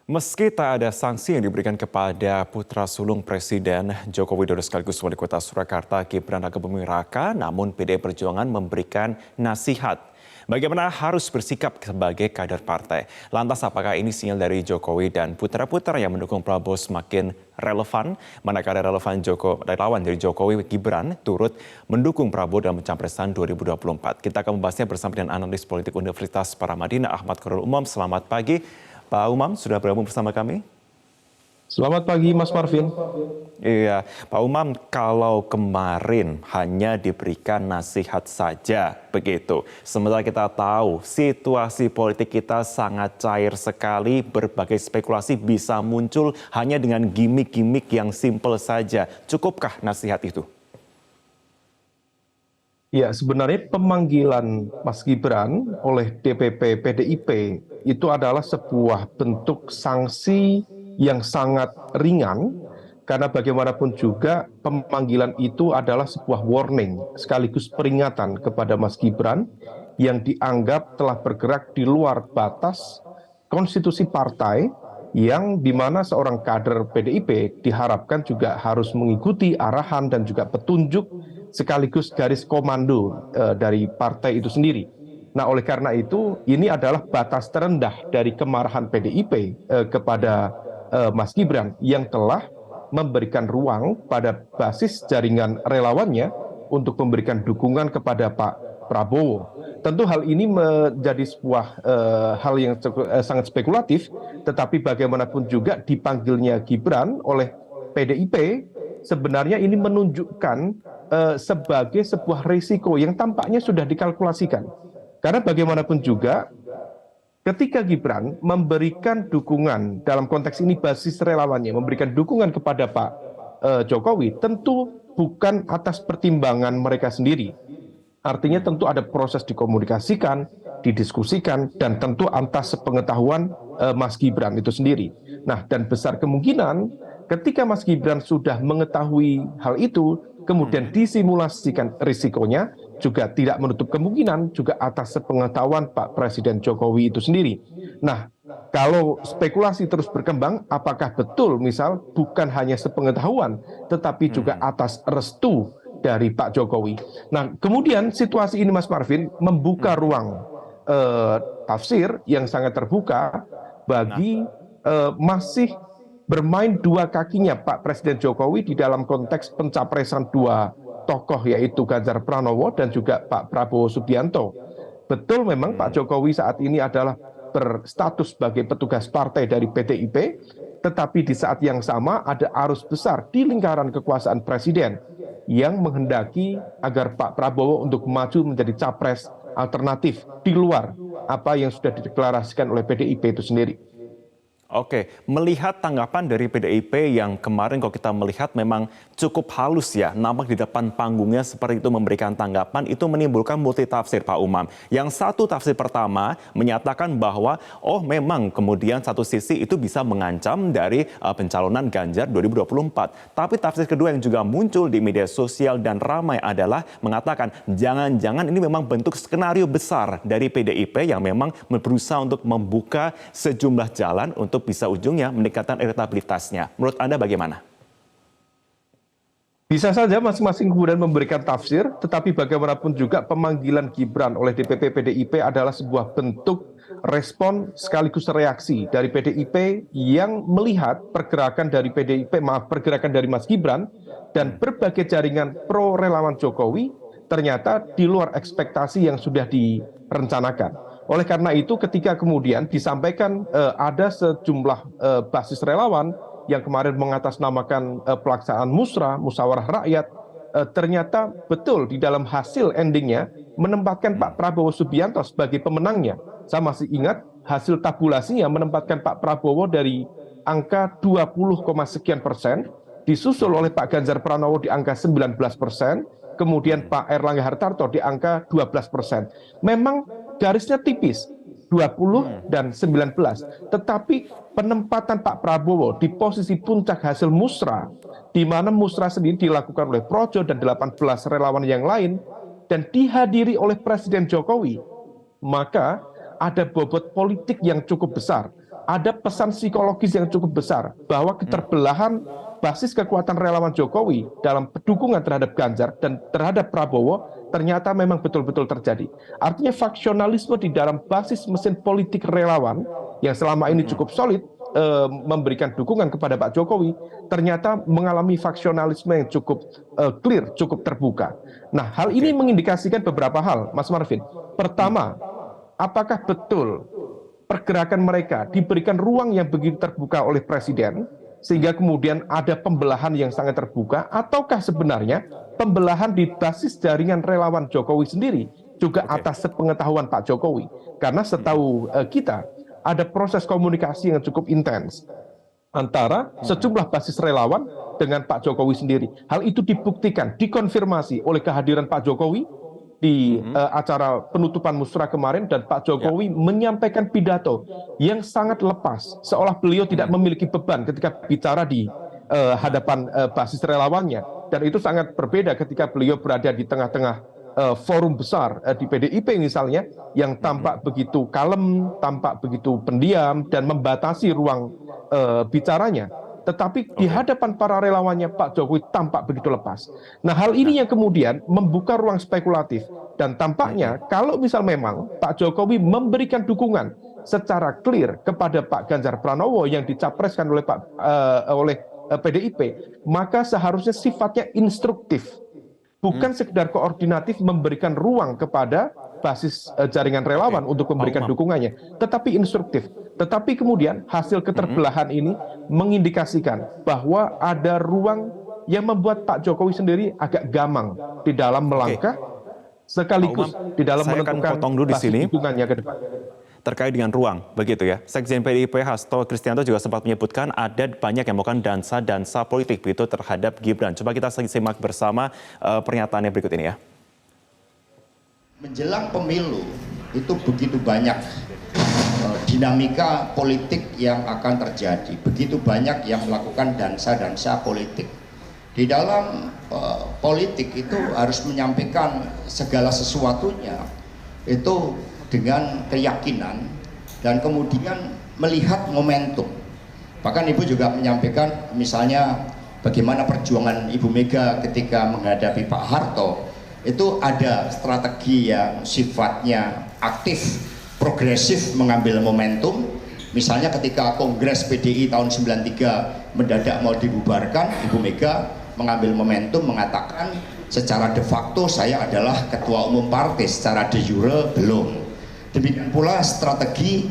Meski tak ada sanksi yang diberikan kepada putra sulung Presiden Joko Widodo sekaligus wali kota Surakarta Gibran Rakebuming Raka, namun PDI Perjuangan memberikan nasihat bagaimana harus bersikap sebagai kader partai. Lantas apakah ini sinyal dari Jokowi dan putra-putra yang mendukung Prabowo semakin relevan? Manakala relevan relawan dari Jokowi Gibran turut mendukung Prabowo dalam pencapresan 2024. Kita akan membahasnya bersama dengan analis politik Universitas Paramadina Ahmad Khairul Umam. Selamat pagi. Pak Umam sudah bergabung bersama kami. Selamat pagi Mas Marvin. Iya, Pak Umam, kalau kemarin hanya diberikan nasihat saja begitu. Sementara kita tahu situasi politik kita sangat cair sekali, berbagai spekulasi bisa muncul hanya dengan gimmick-gimmick yang simpel saja. Cukupkah nasihat itu? Ya, sebenarnya pemanggilan Mas Gibran oleh DPP PDIP itu adalah sebuah bentuk sanksi yang sangat ringan, karena bagaimanapun juga pemanggilan itu adalah sebuah warning sekaligus peringatan kepada Mas Gibran yang dianggap telah bergerak di luar batas konstitusi partai, yang dimana seorang kader PDIP diharapkan juga harus mengikuti arahan dan juga petunjuk sekaligus garis komando dari partai itu sendiri. Nah, oleh karena itu ini adalah batas terendah dari kemarahan PDIP kepada Mas Gibran yang telah memberikan ruang pada basis jaringan relawannya untuk memberikan dukungan kepada Pak Prabowo. Tentu hal ini menjadi sebuah hal yang sangat spekulatif, tetapi bagaimanapun juga dipanggilnya Gibran oleh PDIP sebenarnya ini menunjukkan sebagai sebuah risiko yang tampaknya sudah dikalkulasikan. Karena bagaimanapun juga ketika Gibran memberikan dukungan, dalam konteks ini basis relawannya memberikan dukungan kepada Pak Jokowi, tentu bukan atas pertimbangan mereka sendiri. Artinya tentu ada proses dikomunikasikan, didiskusikan, dan tentu atas sepengetahuan Mas Gibran itu sendiri. Nah, dan besar kemungkinan ketika Mas Gibran sudah mengetahui hal itu, kemudian disimulasikan risikonya, juga tidak menutup kemungkinan juga atas sepengetahuan Pak Presiden Jokowi itu sendiri. Nah, kalau spekulasi terus berkembang, apakah betul misal bukan hanya sepengetahuan, tetapi juga atas restu dari Pak Jokowi. Nah, kemudian situasi ini Mas Marvin membuka ruang tafsir yang sangat terbuka bagi masih bermain dua kakinya Pak Presiden Jokowi di dalam konteks pencapresan dua tokoh, yaitu Ganjar Pranowo dan juga Pak Prabowo Subianto. Betul memang Pak Jokowi saat ini adalah berstatus sebagai petugas partai dari PDIP, tetapi di saat yang sama ada arus besar di lingkaran kekuasaan Presiden yang menghendaki agar Pak Prabowo untuk maju menjadi capres alternatif di luar apa yang sudah dideklarasikan oleh PDIP itu sendiri. Oke, melihat tanggapan dari PDIP yang kemarin kalau kita melihat memang cukup halus ya, nampak di depan panggungnya seperti itu memberikan tanggapan, itu menimbulkan multi tafsir Pak Umam. Yang satu tafsir pertama menyatakan bahwa memang kemudian satu sisi itu bisa mengancam dari pencalonan Ganjar 2024. Tapi tafsir kedua yang juga muncul di media sosial dan ramai adalah mengatakan jangan-jangan ini memang bentuk skenario besar dari PDIP yang memang berusaha untuk membuka sejumlah jalan untuk bisa ujungnya meningkatkan elektabilitasnya. Menurut Anda bagaimana? Bisa saja masing-masing kemudian memberikan tafsir, tetapi bagaimanapun juga pemanggilan Gibran oleh DPP PDIP adalah sebuah bentuk respon sekaligus reaksi dari PDIP yang melihat pergerakan dari pergerakan dari Mas Gibran dan berbagai jaringan pro relawan Jokowi ternyata di luar ekspektasi yang sudah direncanakan. Oleh karena itu ketika kemudian disampaikan ada sejumlah basis relawan yang kemarin mengatasnamakan pelaksanaan musyawarah rakyat, ternyata betul di dalam hasil endingnya menempatkan Pak Prabowo Subianto sebagai pemenangnya. Saya masih ingat hasil tabulasinya menempatkan Pak Prabowo dari angka 20, sekian persen, disusul oleh Pak Ganjar Pranowo di angka 19%, kemudian Pak Erlangga Hartarto di angka 12%. Memang garisnya tipis, 20 dan 19. Tetapi penempatan Pak Prabowo di posisi puncak hasil musra, di mana musra sendiri dilakukan oleh Projo dan 18 relawan yang lain, dan dihadiri oleh Presiden Jokowi, maka ada bobot politik yang cukup besar. ada pesan psikologis yang cukup besar bahwa keterbelahan basis kekuatan relawan Jokowi dalam dukungan terhadap Ganjar dan terhadap Prabowo ternyata memang betul-betul terjadi. Artinya faksionalisme di dalam basis mesin politik relawan yang selama ini cukup solid memberikan dukungan kepada Pak Jokowi ternyata mengalami faksionalisme yang cukup clear, cukup terbuka. Nah, hal ini mengindikasikan beberapa hal, Mas Marvin. Pertama, apakah betul pergerakan mereka diberikan ruang yang begitu terbuka oleh Presiden, sehingga kemudian ada pembelahan yang sangat terbuka, ataukah sebenarnya pembelahan di basis jaringan relawan Jokowi sendiri juga atas sepengetahuan Pak Jokowi? Karena setahu kita, ada proses komunikasi yang cukup intens antara sejumlah basis relawan dengan Pak Jokowi sendiri. Hal itu dibuktikan, dikonfirmasi oleh kehadiran Pak Jokowi di acara penutupan musra kemarin, dan Pak Jokowi menyampaikan pidato yang sangat lepas, seolah beliau tidak memiliki beban ketika bicara di hadapan basis relawannya. Dan itu sangat berbeda ketika beliau berada di tengah-tengah forum besar di PDIP misalnya, yang tampak begitu kalem, tampak begitu pendiam, dan membatasi ruang bicaranya. Tetapi di hadapan para relawannya, Pak Jokowi tampak begitu lepas. Nah, hal ini yang kemudian membuka ruang spekulatif. Dan tampaknya kalau misal memang Pak Jokowi memberikan dukungan secara clear kepada Pak Ganjar Pranowo yang dicapreskan oleh PDIP, maka seharusnya sifatnya instruktif. Bukan sekedar koordinatif memberikan ruang kepada basis jaringan relawan untuk memberikan dukungannya, tetapi instruktif. Tetapi kemudian hasil keterbelahan ini mengindikasikan bahwa ada ruang yang membuat Pak Jokowi sendiri agak gamang di dalam melangkah, sekaligus di dalam menentukan basis dukungannya ke depan. Terkait dengan ruang, begitu ya. Sekjen PDIP Hasto Kristianto juga sempat menyebutkan ada banyak yang melakukan dansa politik begitu terhadap Gibran. Coba kita simak bersama pernyataannya berikut ini ya. Menjelang pemilu itu begitu banyak dinamika politik yang akan terjadi, begitu banyak yang melakukan dansa politik. Di dalam politik itu harus menyampaikan segala sesuatunya itu dengan keyakinan dan kemudian melihat momentum. Bahkan Ibu juga menyampaikan misalnya bagaimana perjuangan Ibu Mega ketika menghadapi Pak Harto, itu ada strategi yang sifatnya aktif, progresif, mengambil momentum. Misalnya ketika Kongres PDI tahun 93 mendadak mau dibubarkan, Ibu Mega mengambil momentum mengatakan secara de facto saya adalah ketua umum partai, secara de jure belum. Demikian pula strategi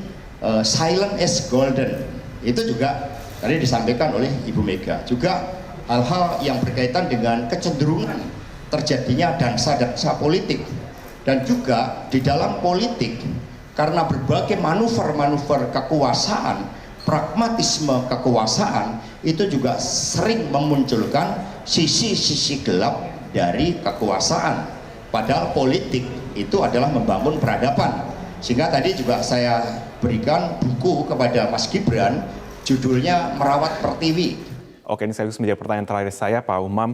silent is golden, itu juga tadi disampaikan oleh Ibu Mega. Juga hal-hal yang berkaitan dengan kecenderungan terjadinya dansa politik, dan juga di dalam politik karena berbagai manuver kekuasaan, pragmatisme kekuasaan itu juga sering memunculkan sisi-sisi gelap dari kekuasaan. Padahal politik itu adalah membangun peradaban. Sehingga tadi juga saya berikan buku kepada Mas Gibran, judulnya Merawat Pertiwi. Oke, ini sekaligus menjadi pertanyaan terakhir saya, Pak Umam.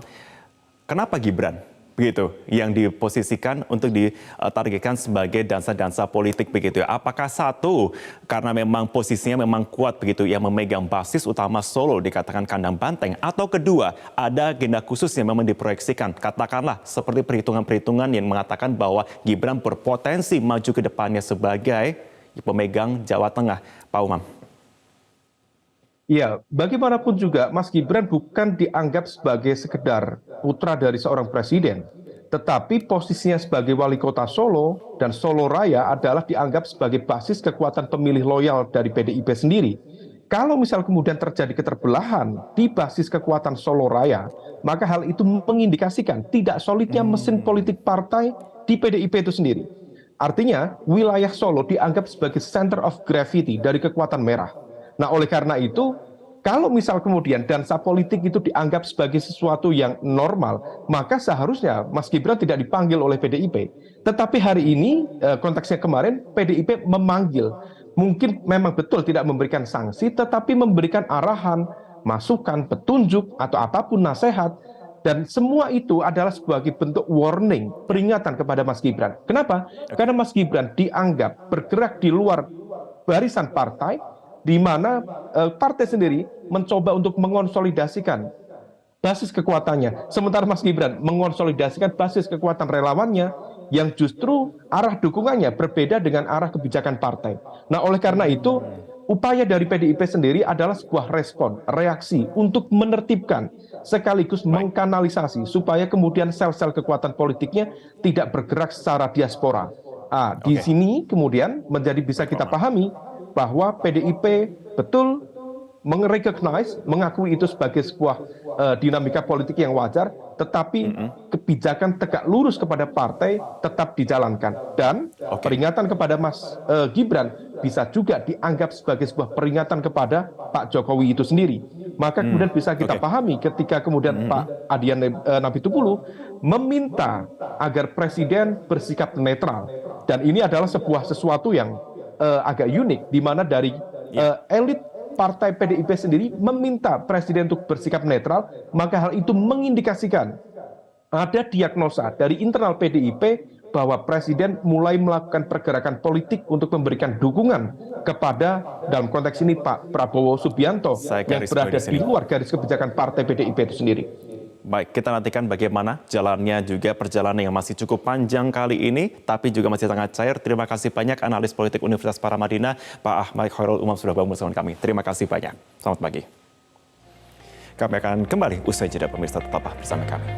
Kenapa Gibran begitu yang diposisikan untuk ditargetkan sebagai dansa politik begitu ya? Apakah satu karena memang posisinya memang kuat begitu yang memegang basis utama Solo dikatakan kandang banteng, atau kedua ada agenda khusus yang memang diproyeksikan, katakanlah seperti perhitungan-perhitungan yang mengatakan bahwa Gibran berpotensi maju ke depannya sebagai pemegang Jawa Tengah, Pak Umam? Ya, bagaimanapun juga Mas Gibran bukan dianggap sebagai sekedar putra dari seorang presiden, tetapi posisinya sebagai wali kota Solo dan Solo Raya adalah dianggap sebagai basis kekuatan pemilih loyal dari PDIP sendiri. Kalau misal kemudian terjadi keterbelahan di basis kekuatan Solo Raya, maka hal itu mengindikasikan tidak solidnya mesin politik partai di PDIP itu sendiri. Artinya, wilayah Solo dianggap sebagai center of gravity dari kekuatan merah. Nah, oleh karena itu, kalau misal kemudian dansa politik itu dianggap sebagai sesuatu yang normal, maka seharusnya Mas Gibran tidak dipanggil oleh PDIP. Tetapi hari ini, konteksnya kemarin, PDIP memanggil. Mungkin memang betul tidak memberikan sanksi, tetapi memberikan arahan, masukan, petunjuk, atau apapun nasihat. Dan semua itu adalah sebagai bentuk warning, peringatan kepada Mas Gibran. Kenapa? Karena Mas Gibran dianggap bergerak di luar barisan partai, di mana partai sendiri mencoba untuk mengonsolidasikan basis kekuatannya. Sementara Mas Gibran mengonsolidasikan basis kekuatan relawannya yang justru arah dukungannya berbeda dengan arah kebijakan partai. Nah, oleh karena itu, upaya dari PDIP sendiri adalah sebuah respon, reaksi untuk menertibkan sekaligus mengkanalisasi supaya kemudian sel-sel kekuatan politiknya tidak bergerak secara diaspora. Di sini kemudian menjadi bisa kita pahami bahwa PDIP betul mengrecognize, mengakui itu sebagai sebuah dinamika politik yang wajar, tetapi kebijakan tegak lurus kepada partai tetap dijalankan. Dan peringatan kepada Mas Gibran bisa juga dianggap sebagai sebuah peringatan kepada Pak Jokowi itu sendiri. Maka kemudian bisa kita pahami ketika kemudian Pak Adian Napitupulu meminta agar Presiden bersikap netral. Dan ini adalah sebuah sesuatu yang agak unik, di mana dari elit Partai PDIP sendiri meminta Presiden untuk bersikap netral, maka hal itu mengindikasikan ada diagnosa dari internal PDIP bahwa Presiden mulai melakukan pergerakan politik untuk memberikan dukungan kepada, dalam konteks ini, Pak Prabowo Subianto yang berada di luar garis kebijakan Partai PDIP itu sendiri. Baik, kita nantikan bagaimana jalannya juga perjalanan yang masih cukup panjang kali ini, tapi juga masih sangat cair. Terima kasih banyak analis politik Universitas Paramadina, Pak Ahmad Khairul Umam sudah bergabung bersama kami. Terima kasih banyak. Selamat pagi. Kami akan kembali usai jeda, pemirsa, tetaplah bersama kami.